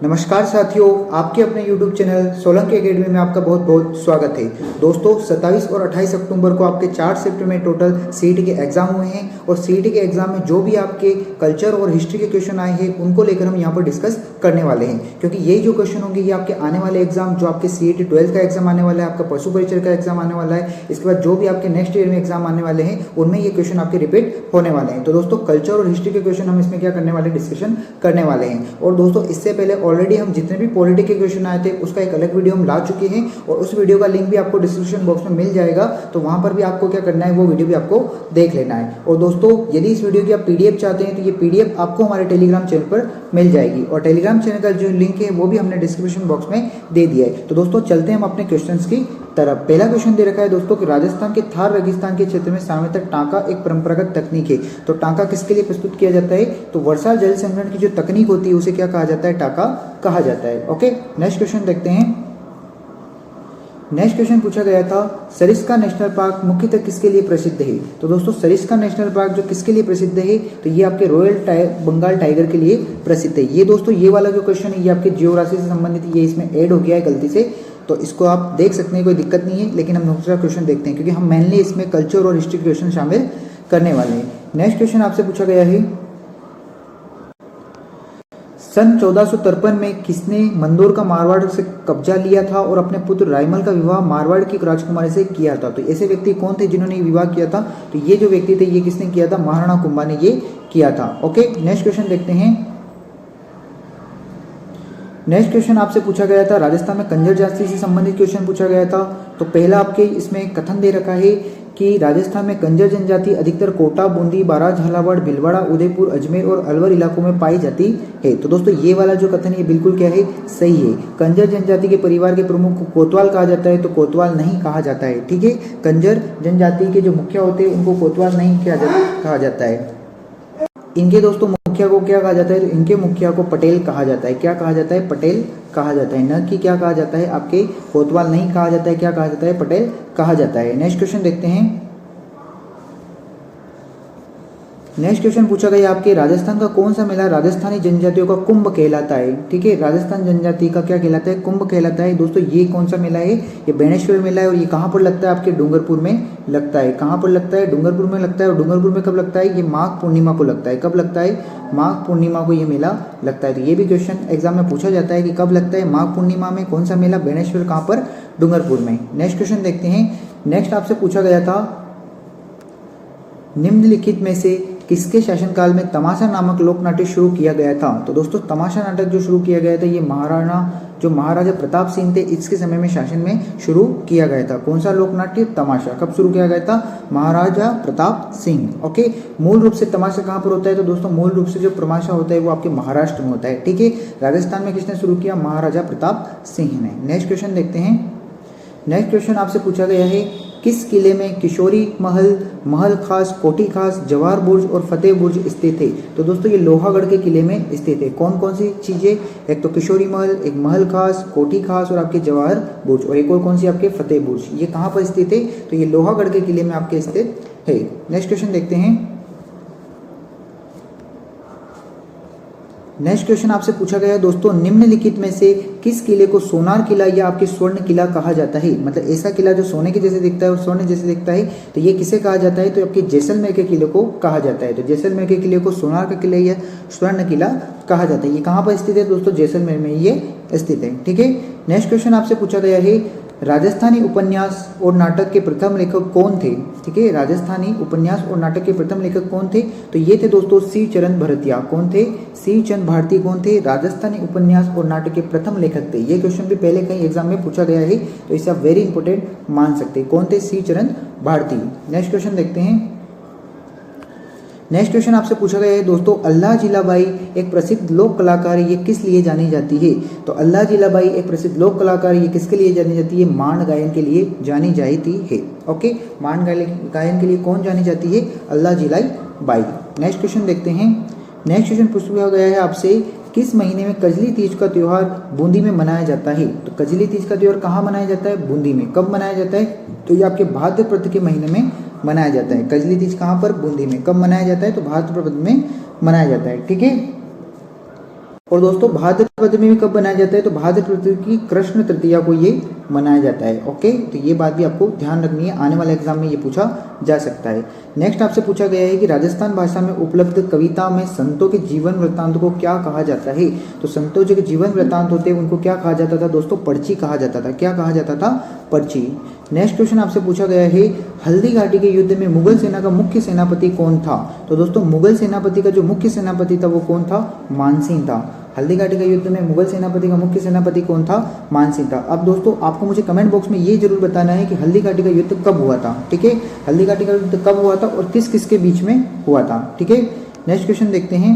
नमस्कार साथियों, आपके अपने YouTube चैनल सोलंकी एकेडमी में आपका बहुत बहुत स्वागत है। दोस्तों 27 और 28 अक्टूबर को आपके 4 शिफ्ट में टोटल सीईटी के एग्जाम हुए हैं और सीईटी के एग्जाम में जो भी आपके कल्चर और हिस्ट्री के क्वेश्चन आए हैं उनको लेकर हम यहाँ पर डिस्कस करने वाले हैं, क्योंकि यही जो क्वेश्चन होंगे ये आपके आने वाले एग्जाम, जो आपके सीईटी 12 का एग्जाम आने वाला है, आपका पशु परिचय का एग्जाम आने वाला है, इसके बाद जो भी आपके नेक्स्ट ईयर में एग्जाम आने वाले हैं उनमें ये क्वेश्चन आपके रिपीट होने वाले हैं। तो दोस्तों कल्चर और हिस्ट्री के क्वेश्चन हम इसमें क्या करने वाले, डिस्कशन करने वाले हैं। और दोस्तों इससे पहले ऑलरेडी हम जितने भी पॉलिटी के क्वेश्चन आए थे उसका एक अलग वीडियो हम ला चुके हैं और उस वीडियो का लिंक भी आपको डिस्क्रिप्शन बॉक्स में मिल जाएगा, तो वहां पर भी आपको क्या करना है, वो वीडियो भी आपको देख लेना है। और दोस्तों यदि इस वीडियो की आप पीडीएफ चाहते हैं तो ये पीडीएफ आपको हमारे टेलीग्राम चैनल पर मिल जाएगी और टेलीग्राम चैनल का जो लिंक है वो भी हमने डिस्क्रिप्शन बॉक्स में दे दिया है। तो दोस्तों चलते हैं हम अपने क्वेश्चन की तरफ। पहला क्वेश्चन दे रखा है दोस्तों कि राजस्थान के थार रेगिस्तान के क्षेत्र में सामान्यतः टांका एक परंपरागत तकनीक है। तो टांका किसके लिए प्रस्तुत किया जाता है, तो वर्षा जल संग्रहण की जो तकनीक होती है उसे क्या कहा जाता है, टांका कहा जाता है। ओके, नेक्स्ट क्वेश्चन देखते हैं। नेक्स्ट क्वेश्चन पूछा गया था, सरिस्का नेशनल पार्क मुख्यतः किसके लिए प्रसिद्ध है। तो दोस्तों सरिस्का नेशनल पार्क जो किसके लिए प्रसिद्ध है, तो ये आपके रॉयल बंगाल टाइगर के लिए प्रसिद्ध है। ये दोस्तों ये वाला जो क्वेश्चन है ये आपके जियोग्राफी से संबंधित, ये इसमें ऐड हो गया है गलती से, तो इसको आप देख सकते हैं, कोई दिक्कत नहीं है। लेकिन हम दूसरा क्वेश्चन देखते हैं क्योंकि हम मेनली इसमें कल्चर और हिस्ट्री क्वेश्चन शामिल करने वाले हैं। नेक्स्ट क्वेश्चन आपसे पूछा गया है, सन 1453 में किसने मंदोर का मारवाड़ से कब्जा लिया था और अपने पुत्र रायमल का विवाह मारवाड़ की राजकुमारी से किया था। तो ऐसे व्यक्ति कौन थे जिन्होंने विवाह किया था, तो ये जो व्यक्ति थे ये किसने किया था, महाराणा कुंभा ने ये किया था। ओके, नेक्स्ट क्वेश्चन देखते हैं। नेक्स्ट क्वेश्चन आपसे पूछा गया था, राजस्थान में कंजर जाति से संबंधित क्वेश्चन पूछा गया था। तो पहला आपके इसमें कथन दे रखा है कि राजस्थान में कंजर जनजाति अधिकतर कोटा, बूंदी, बारां, झालावाड़, भीलवाड़ा, उदयपुर, अजमेर और अलवर इलाकों में पाई जाती है। तो दोस्तों ये वाला जो कथन है बिल्कुल क्या है, सही है। कंजर जनजाति के परिवार के प्रमुख को कोतवाल कहा जाता है, तो कोतवाल नहीं कहा जाता है। ठीक है, कंजर जनजाति के जो मुखिया होते हैं उनको कोतवाल नहीं कहा जाता है। इनके दोस्तों मुखिया को क्या कहा जाता है, तो इनके मुखिया को पटेल कहा जाता है। क्या कहा जाता है, पटेल कहा जाता है, न कि क्या कहा जाता है, आपके कोतवाल नहीं कहा जाता है, क्या कहा जाता है, पटेल कहा जाता है। नेक्स्ट क्वेश्चन देखते हैं। नेक्स्ट क्वेश्चन पूछा गया आपके, राजस्थान का कौन सा मेला राजस्थानी जनजातियों का कुंभ कहलाता है। ठीक है, राजस्थान जनजाति का क्या कहलाता है, कुंभ कहलाता है। दोस्तों ये कौन सा मेला है, ये बेणेश्वर मेला है और ये कहाँ पर लगता है, आपके डूंगरपुर में लगता है। कहाँ पर लगता है, डूंगरपुर में लगता है। और डूंगरपुर में कब लगता है, ये माघ पूर्णिमा को लगता है। कब लगता है, माघ पूर्णिमा को ये मेला लगता है। तो ये भी क्वेश्चन एग्जाम में पूछा जाता है कि कब लगता है, माघ पूर्णिमा में। कौन सा मेला, बेणेश्वर, कहाँ पर, डूंगरपुर में। नेक्स्ट क्वेश्चन देखते हैं। नेक्स्ट आपसे पूछा गया था, निम्नलिखित में से किसके शासनकाल में तमाशा नामक लोक नाट्य शुरू किया गया था। तो दोस्तों तमाशा नाटक जो शुरू किया गया था ये महाराजा प्रताप सिंह थे, इसके समय में शासन में शुरू किया गया था। कौन सा लोक नाट्य, तमाशा। कब शुरू किया गया था, महाराजा प्रताप सिंह। ओके, मूल रूप से तमाशा कहाँ पर होता है, तो दोस्तों मूल रूप से जो तमाशा होता है वो आपके महाराष्ट्र में होता है। ठीक है, राजस्थान में किसने शुरू किया, महाराजा प्रताप सिंह ने। नेक्स्ट क्वेश्चन देखते हैं। नेक्स्ट क्वेश्चन आपसे पूछा गया है, किस किले में किशोरी महल, महल खास, कोठी खास, जवाहर बुर्ज और फतेह बुर्ज स्थित है। तो दोस्तों ये लोहागढ़ के किले में स्थित है। कौन कौन सी चीजें, एक तो किशोरी महल, एक महल खास, कोठी खास और आपके जवाहर बुर्ज, और एक और कौन सी आपके फतेह बुर्ज। ये कहाँ पर स्थित है, तो ये लोहागढ़ के किले में आपके स्थित है। नेक्स्ट क्वेश्चन देखते हैं। नेक्स्ट क्वेश्चन आपसे पूछा गया है दोस्तों, निम्नलिखित में से किस किले को सोनार किला या आपके स्वर्ण किला कहा जाता है। मतलब ऐसा किला जो सोने के जैसे दिखता है और स्वर्ण जैसे दिखता है, तो ये किसे कहा जाता है, तो आपके जैसलमेर के किले को कहा जाता है। तो जैसलमेर के किले को सोनार का किला या स्वर्ण किला कहा जाता है। ये कहाँ पर स्थित है दोस्तों, जैसलमेर में ये स्थित है। ठीक है, नेक्स्ट क्वेश्चन आपसे पूछा गया है, राजस्थानी उपन्यास और नाटक के प्रथम लेखक कौन थे। ठीक है, राजस्थानी उपन्यास और नाटक के प्रथम लेखक कौन थे, तो ये थे दोस्तों शिव चरण भरतिया। कौन थे, शिव चंद भारती कौन थे, राजस्थानी उपन्यास और नाटक के प्रथम लेखक थे। ये क्वेश्चन भी पहले कहीं एग्जाम में पूछा गया है, तो इसे आप वेरी इंपॉर्टेंट मान सकते हैं। कौन थे, शिव चरण भारती। नेक्स्ट क्वेश्चन देखते हैं। नेक्स्ट क्वेश्चन आपसे पूछा गया है दोस्तों, अल्लाह जिलाबाई एक प्रसिद्ध लोक कलाकार है, ये किस लिए जानी जाती है। तो अल्लाह जिलाबाई एक प्रसिद्ध लोक कलाकार है, ये किसके लिए जानी जाती है, मांड गायन के लिए जानी जाती है। ओके, मांड गायन के लिए कौन जानी जाती है, अल्लाह जिलाबाई। नेक्स्ट क्वेश्चन देखते हैं। नेक्स्ट क्वेश्चन पूछा गया है आपसे, किस महीने में कजली तीज का त्योहार बूंदी में मनाया जाता है। तो कजली तीज का त्योहार कहाँ मनाया जाता है, बूंदी में। कब मनाया जाता है, तो ये आपके भाद्रपद के महीने में मनाया जाता है। कजली तीज कहाँ पर, बूंदी में। कब मनाया जाता है, तो भाद्रपद में मनाया जाता है। ठीक है, और दोस्तों भाद्रपद में भी कब मनाया जाता है, तो भाद्रपद की कृष्ण तृतीया को ये मनाया जाता है। ओके, तो ये बात भी आपको ध्यान रखनी है, आने वाले एग्जाम में ये पूछा जा सकता है। नेक्स्ट आपसे पूछा गया है कि राजस्थान भाषा में उपलब्ध कविता में संतों के जीवन वृत्तांत को क्या कहा जाता है। तो संतों जो के जीवन वृत्तांत होते हैं उनको क्या कहा जाता था दोस्तों, पर्ची कहा जाता था। क्या कहा जाता था, पर्ची। नेक्स्ट क्वेश्चन आपसे पूछा गया है हल्दी घाटी के युद्ध में मुगल सेना का मुख्य सेनापति कौन था। तो दोस्तों मुगल सेनापति का जो मुख्य सेनापति था वो कौन था, मानसिंह था। हल्दी घाटी के युद्ध में मुगल सेनापति का मुख्य सेनापति कौन था, मानसिंह था। अब दोस्तों आपको मुझे कमेंट बॉक्स में ये जरूर बताना है कि हल्दी घाटी का युद्ध कब हुआ था। ठीक है, हल्दी घाटी का युद्ध कब हुआ था और किस किस के बीच में हुआ था। ठीक है, नेक्स्ट क्वेश्चन देखते हैं।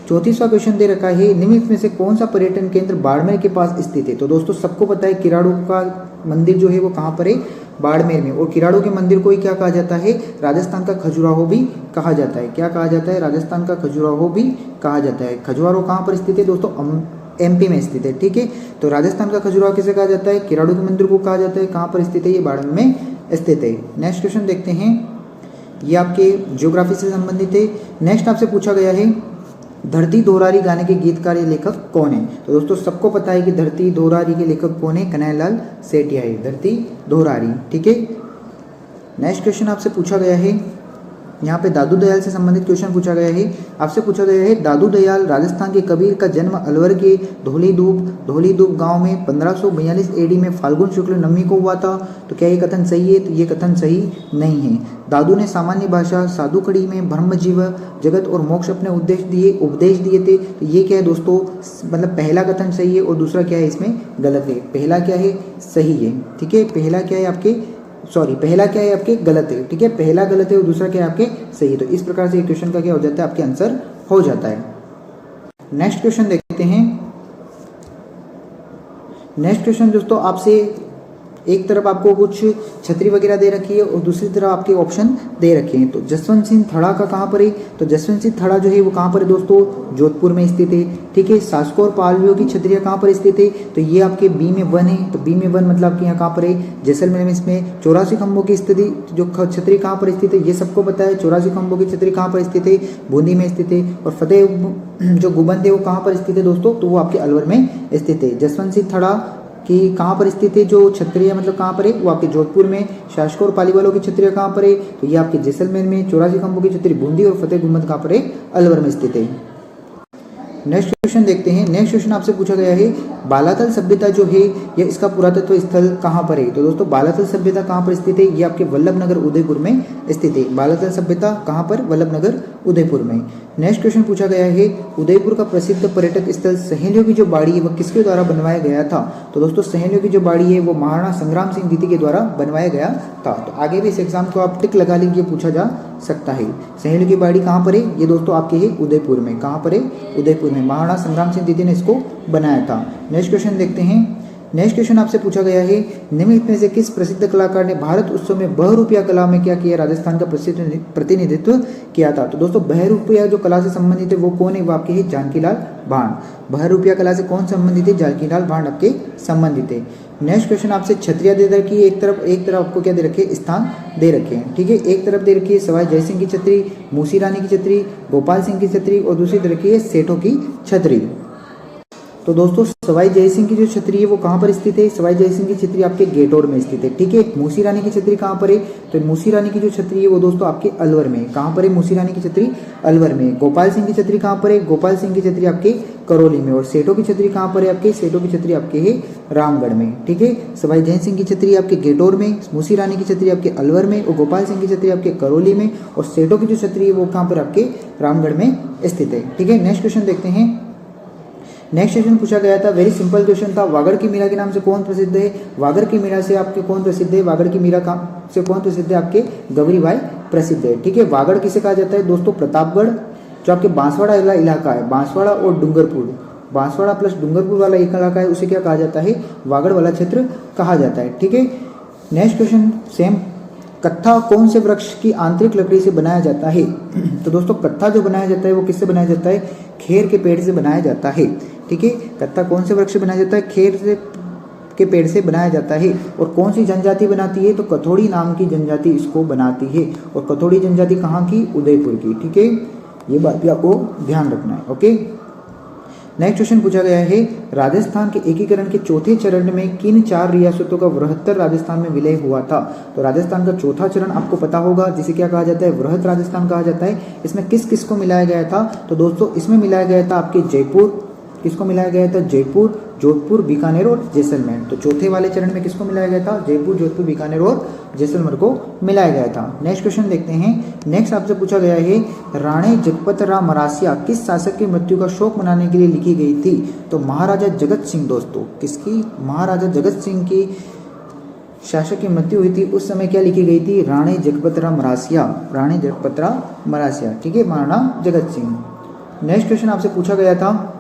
34वां क्वेश्चन दे रखा है निम्नलिखित में से कौन सा पर्यटन केंद्र बाड़मेर के पास स्थित है। तो दोस्तों सबको पता है किराड़ू का मंदिर जो है वो कहाँ पर है, बाड़मेर में। और किराड़ू के मंदिर को ही क्या कहा जाता है, राजस्थान का खजुराहो भी कहा जाता है। क्या कहा जाता है, राजस्थान का खजुराहो भी कहा जाता है। खजुराहो कहाँ पर स्थित है दोस्तों, एमपी में स्थित है। ठीक है, तो राजस्थान का खजुराहो किसे कहा जाता है, किराड़ू के मंदिर को कहा जाता है। कहाँ पर स्थित है, ये बाड़मेर में स्थित है। नेक्स्ट क्वेश्चन देखते हैं, ये आपके ज्योग्राफी से संबंधित है। नेक्स्ट आपसे पूछा गया है धरती दोहरारी गाने के गीतकार या लेखक कौन है। तो दोस्तों सबको पता है कि धरती दोहरारी के लेखक कौन है, कन्हैयालाल सेठिया है, धरती दोहरारी। ठीक है, नेक्स्ट क्वेश्चन आपसे पूछा गया है, यहाँ पे दादू दयाल से संबंधित क्वेश्चन पूछा गया है। आपसे पूछा गया है दादू दयाल राजस्थान के कबीर का जन्म अलवर के धौलीधूप गांव में 1542 एडी में फाल्गुन शुक्ल नवमी को हुआ था। तो क्या ये कथन सही है, तो ये कथन सही नहीं है। दादू ने सामान्य भाषा, साधु कड़ी में ब्रह्म जीव जगत और मोक्ष अपने उपदेश दिए थे। तो ये क्या है दोस्तों, मतलब पहला कथन सही है और दूसरा क्या है इसमें गलत है। पहला क्या है, सही है। ठीक है, पहला क्या है आपके गलत है। ठीक है, पहला गलत है और दूसरा क्या है आपके सही है। तो इस प्रकार से क्वेश्चन का क्या हो जाता है, आपके आंसर हो जाता है। नेक्स्ट क्वेश्चन देखते हैं। नेक्स्ट क्वेश्चन दोस्तों आपसे एक तरफ आपको कुछ छतरी वगैरह दे रखी है और दूसरी तरफ आपके ऑप्शन दे रखे हैं। तो जसवंत सिंह थड़ा का कहाँ पर है, तो जसवंत सिंह थड़ा जो है वो कहाँ पर है दोस्तों, जोधपुर में स्थित है। ठीक है, शासकों और पालवियों की छतरियाँ कहाँ पर स्थित है, तो ये आपके बी में 1 है। तो बी में 1 मतलब आपके यहाँ कहाँ पर है, जैसलमेर में। इसमें 84 खंभों की स्थिति जो छतरी कहाँ पर स्थित है, ये सबको पता है। 84 खंभों की छतरी कहाँ पर स्थित है, बूंदी में स्थित है। और फतेह जो गुंबद है वो कहाँ पर स्थित है दोस्तों, तो वो आपके अलवर में स्थित है। जसवंत सिंह थड़ा कि कहाँ पर स्थित है जो छतरियाँ, मतलब कहाँ पर है, वो आपके जोधपुर में। शासकों और पालीवालों की छतरियाँ कहाँ पर है, तो ये आपके जैसलमेर में। 84 खंभों की छतरी बूंदी और फतेह गुंबद कहाँ पर है, अलवर में स्थित है। नेक्स्ट क्वेश्चन देखते हैं। नेक्स्ट क्वेश्चन आपसे पूछा गया है बालातल सभ्यता जो है ये इसका पुरातत्व स्थल कहाँ पर है। तो दोस्तों बालातल सभ्यता कहाँ पर स्थित है, ये आपके वल्लभनगर उदयपुर में स्थित है। बालातल सभ्यता कहाँ पर, वल्लभनगर उदयपुर में। नेक्स्ट क्वेश्चन पूछा गया है उदयपुर का प्रसिद्ध पर्यटक स्थल सहेलियों की जो बाड़ी है वह किसके द्वारा बनवाया गया था। तो दोस्तों सहेलियों की जो बाड़ी है वो महाराणा संग्राम सिंह द्वितीय के द्वारा बनवाया गया था। तो आगे भी इस एग्जाम को आप टिक लगा लीजिए, पूछा जा सकता है। सहेलियों की बाड़ी कहाँ पर है, ये दोस्तों आपके है उदयपुर में। कहाँ पर है, उदयपुर में। महाराणा संग्राम सिंह द्वितीय ने इसको बनाया था। नेक्स्ट क्वेश्चन देखते हैं। नेक्स्ट क्वेश्चन आपसे पूछा गया है निम्नलिखित में से किस प्रसिद्ध कलाकार ने भारत उत्सव में बहुरूपिया कला में क्या किया, राजस्थान का प्रसिद्ध प्रतिनिधित्व किया था। तो दोस्तों बहुरूपिया जो कला से संबंधित है वो कौन है, वो आपके है जानकीलाल भांड। बहुरूपिया कला से कौन संबंधित है, जानकीलाल भांड आपके संबंधित है। नेक्स्ट क्वेश्चन आपसे छतरिया दे रखी है, एक तरफ आपको क्या दे रखे, स्थान दे रखे हैं। ठीक है, एक तरफ दे रखी है सवाई जयसिंह की छतरी, मूसी रानी की छतरी, गोपाल सिंह की छतरी और दूसरी दे रखी है सेठों की छतरी। तो दोस्तों सवाई जयसिंह की जो छतरी है वो कहाँ पर स्थित है, सवाई जयसिंह की छतरी आपके गेटोर में स्थित है। ठीक है, मूसी रानी की छतरी कहाँ पर है, तो मूसी रानी की जो छतरी है वो दोस्तों आपके अलवर में। कहाँ पर है मूसी रानी की छतरी, अलवर में। गोपाल सिंह की छतरी कहाँ पर है, गोपाल सिंह की छतरी आपके करौली में। और सेठों की छतरी कहाँ पर है आपके, सेठों की छतरी आपके है रामगढ़ में। ठीक है, सवाई जय सिंह की छतरी आपके गेटोर में, मूसी रानी की छतरी आपके अलवर में और गोपाल सिंह की छतरी आपके करौली में। और सेठों की जो छतरी है वो कहाँ पर आपके रामगढ़ में स्थित है। ठीक है, नेक्स्ट क्वेश्चन देखते हैं। नेक्स्ट क्वेश्चन पूछा गया था, वेरी सिंपल क्वेश्चन था, वागड़ की मीरा के नाम से कौन प्रसिद्ध है। वागड़ की मीरा से आपके कौन प्रसिद्ध है, वागड़ की मीरा से कौन प्रसिद्ध है, आपके गौरी बाई प्रसिद्ध है। ठीक है, वागड़ किसे कहा जाता है दोस्तों, प्रतापगढ़ जो आपके बांसवाड़ा इलाका है, बांसवाड़ा और डूंगरपुर, बांसवाड़ा प्लस डूंगरपुर वाला एक इलाका है, उसे क्या कहा जाता है, वागड़ वाला क्षेत्र कहा जाता है। ठीक है, नेक्स्ट क्वेश्चन सेम, कत्था कौन से वृक्ष की आंतरिक लकड़ी से बनाया जाता है। तो दोस्तों कत्था जो बनाया जाता है वो किससे बनाया जाता है, खेर के पेड़ से बनाया जाता है। ठीक है, कत्था कौन से वृक्ष से बनाया जाता है, खेर के पेड़ से बनाया जाता है। और कौन सी जनजाति बनाती है, तो कथोड़ी नाम की जनजाति इसको बनाती है। और कथोड़ी जनजाति कहाँ की, उदयपुर की। ठीक है, ये बात भी आपको ध्यान रखना है। ओके, नेक्स्ट क्वेश्चन पूछा गया है, राजस्थान के एकीकरण के चौथे चरण में किन 4 रियासतों का वृहत्तर राजस्थान में विलय हुआ था? तो राजस्थान का चौथा चरण आपको पता होगा, जिसे क्या कहा जाता है, वृहत राजस्थान कहा जाता है। इसमें किस किस को मिलाया गया था? तो दोस्तों इसमें मिलाया गया था आपके जयपुर, किसको मिलाया गया था, जयपुर, जोधपुर, बीकानेर और जैसलमेर। तो चौथे वाले चरण में किसको मिलाया गया था, जयपुर, जोधपुर, बीकानेर और जैसलमेर को मिलाया गया था। नेक्स्ट क्वेश्चन देखते हैं। नेक्स्ट आपसे पूछा गया है, राणी जगपत राम मरासिया किस शासक की मृत्यु का शोक मनाने के लिए लिखी गई थी? तो महाराजा जगत सिंह दोस्तों, किसकी, महाराजा जगत सिंह की शासक की मृत्यु हुई थी, उस समय क्या लिखी गई थी, राणी जगपत राम मरासिया, राणी जगपत राम मरासिया, ठीक है, महाराणा जगत सिंह। नेक्स्ट क्वेश्चन आपसे पूछा गया था,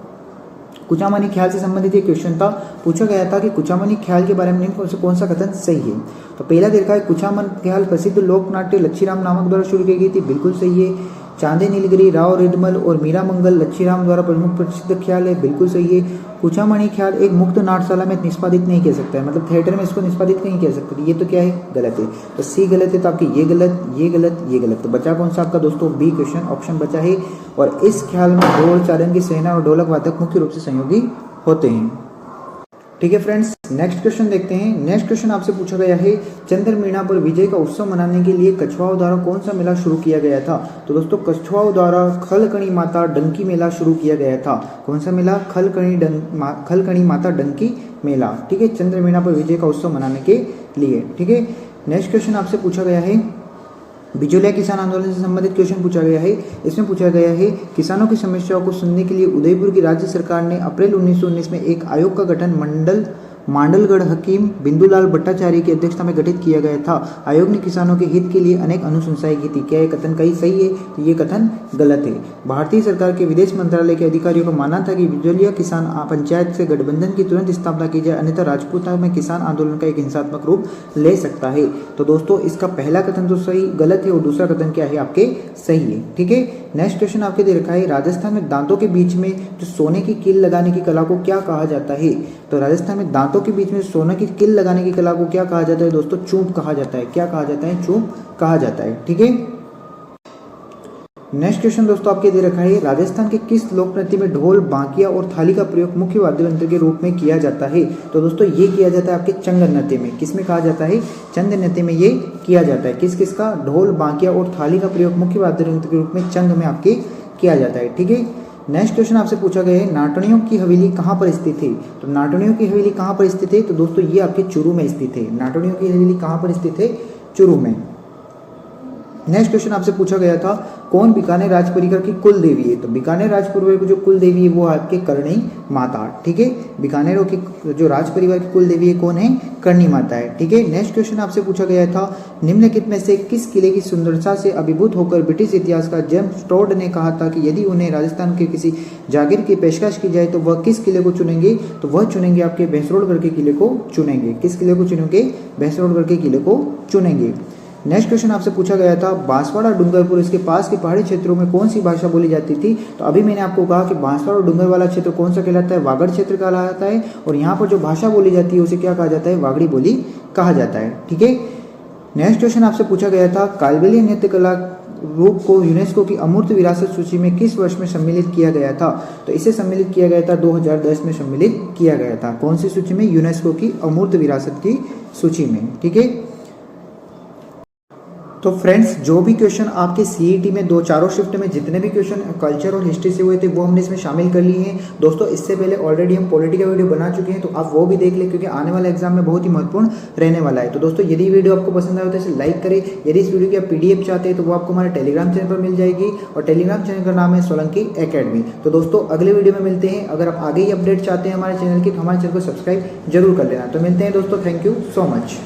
कुचामनी ख्याल से संबंधित एक क्वेश्चन था, पूछा गया था कि कुचामनी ख्याल के बारे में निम्न से कौन सा कथन सही है? तो पहला देखा है, कुचामन ख्याल प्रसिद्ध लोक नाट्य लच्छीराम नामक द्वारा शुरू की गई थी, बिल्कुल सही है। चांदे नीलगिरी, राव रिदमल और मीरा मंगल लच्छीराम द्वारा प्रमुख प्रसिद्ध ख्याल है, बिल्कुल सही है। कुचामणी ख्याल एक मुक्त नाट्यशाला में निष्पादित नहीं किया सकता है, मतलब थिएटर में इसको निष्पादित नहीं किया सकते, ये तो क्या है, गलत है। तो सी गलत है, तो आपकी ये गलत, ये गलत, ये गलत। तो बचा कौन सा आपका दोस्तों, बी क्वेश्चन ऑप्शन बचा है। और इस ख्याल में ढोल, चारंगी, सेना और ढोलक वादक मुख्य रूप से सहयोगी होते हैं। ठीक है फ्रेंड्स, नेक्स्ट क्वेश्चन देखते हैं। नेक्स्ट क्वेश्चन आपसे पूछा गया है, चंद्रमीणा पर विजय का उत्सव मनाने के लिए कछवाओं द्वारा कौन सा मेला शुरू किया गया था? तो दोस्तों कछवाओं द्वारा खलकणी माता डंकी मेला शुरू किया गया था। कौन सा मेला, खलकणी माता डंकी मेला, ठीक है, चंद्रमीणा पर विजय का उत्सव मनाने के लिए, ठीक है। नेक्स्ट क्वेश्चन आपसे पूछा गया है, बिजोलिया किसान आंदोलन से संबंधित क्वेश्चन पूछा गया है। इसमें पूछा गया है, किसानों की समस्याओं को सुनने के लिए उदयपुर की राज्य सरकार ने अप्रैल 1919 में एक आयोग का गठन मांडलगढ़ हकीम बिंदुलाल भट्टाचार्य की अध्यक्षता में गठित किया गया था। आयोग ने किसानों के हित के लिए अनेक अनुशंसाएं की थी। क्या ये कथन कहीं सही है? तो ये कथन गलत है। भारतीय सरकार के विदेश मंत्रालय के अधिकारियों का मानना था कि बिजोलिया किसान पंचायत से गठबंधन की तुरंत स्थापना की जाए, अन्यथा राजपूता में किसान आंदोलन का एक हिंसात्मक रूप ले सकता है। तो दोस्तों इसका पहला कथन तो सही गलत है और दूसरा कथन क्या है आपके सही है, ठीक है। नेक्स्ट क्वेश्चन आपके दे रखा है, राजस्थान में दांतों के बीच में जो सोने की कील लगाने की कला को क्या कहा जाता है? तो राजस्थान में दांतों के बीच में सोने की कील लगाने की कला को क्या कहा जाता है दोस्तों? चूप कहा जाता है। क्या कहा जाता है? चूप कहा जाता है, ठीक है। नेक्स्ट क्वेश्चन दोस्तों आपके दे रखा है, राजस्थान के किस लोक नृत्य में ढोल, बांकिया और थाली का प्रयोग मुख्य वाद्य यंत्र के रूप में किया जाता है? तो दोस्तों ये किया जाता है आपके चंग नृत्य में। किस में कहा जाता है? चंग नृत्य में ये किया जाता है। किस किस का? ढोल, बांकिया और थाली का प्रयोग मुख्य वाद्य यंत्र के रूप में चंग में आपके किया जाता है, ठीक है। नेक्स्ट क्वेश्चन आपसे पूछा गया है, नाटनियों की हवेली कहाँ पर स्थित है? तो नाटनियों की हवेली कहाँ पर स्थित है? तो दोस्तों ये आपके चूरू में स्थित है। नाटनियों की हवेली कहाँ पर स्थित है? चूरू में। नेक्स्ट क्वेश्चन आपसे पूछा गया था, कौन बीकानेर राज परिवार की कुल देवी है? तो बीकानेर राज परिवार की जो कुल देवी है वो आपके करणी माता, ठीक है। बीकानेर की जो राज परिवार की कुल देवी है कौन है? करणी माता है, ठीक है। नेक्स्ट क्वेश्चन आपसे पूछा गया था, निम्नलिखित में से किस किले की सुंदरता से अभिभूत होकर ब्रिटिश इतिहासकार जेम्स टोड ने कहा था कि यदि उन्हें राजस्थान के किसी जागीर की पेशकश की जाए तो वह किस किले को चुनेंगे? तो वह चुनेंगे आपके भैंसरोडगढ़ के किले को चुनेंगे। किस किले को चुनेंगे? भैंसरोडगढ़ के किले को चुनेंगे। नेक्स्ट क्वेश्चन आपसे पूछा गया था, बांसवाड़ा डूंगरपुर इसके पास के पहाड़ी क्षेत्रों में कौन सी भाषा बोली जाती थी? तो अभी मैंने आपको कहा कि बांसवाड़ा डूंगर वाला क्षेत्र कौन सा कहलाता है? वागड़ क्षेत्र कहलाता है। और यहाँ पर जो भाषा बोली जाती है उसे क्या कहा जाता है? वागड़ी बोली कहा जाता है, ठीक है। नेक्स्ट क्वेश्चन आपसे पूछा गया था, कालबेलिया नृत्य कला रूप को यूनेस्को की अमूर्त विरासत सूची में किस वर्ष में सम्मिलित किया गया था? तो इसे सम्मिलित किया गया था 2010 में सम्मिलित किया गया था। कौन सी सूची में? यूनेस्को की अमूर्त विरासत की सूची में, ठीक है। तो फ्रेंड्स जो भी क्वेश्चन आपके सीईटी में चारों शिफ्ट में जितने भी क्वेश्चन कल्चर और हिस्ट्री से हुए थे वो हमने इसमें शामिल कर लिए हैं। दोस्तों इससे पहले ऑलरेडी हम पॉलिटी का वीडियो बना चुके हैं, तो आप वो भी देख लें क्योंकि आने वाले एग्जाम में बहुत ही महत्वपूर्ण रहने वाला है। तो दोस्तों यदि वीडियो आपको पसंद आए तो इसे लाइक करें। यदि इस वीडियो की आप PDF चाहते हैं तो वो आपको हमारे टेलीग्राम चैनल पर मिल जाएगी और टेलीग्राम चैनल का नाम है सोलंकी एकेडमी। तो दोस्तों अगले वीडियो में मिलते हैं। अगर आप आगे ही अपडेट चाहते हैं हमारे चैनल की तो हमारे चैनल को सब्सक्राइब जरूर कर लेना। तो मिलते हैं दोस्तों, थैंक यू सो मच।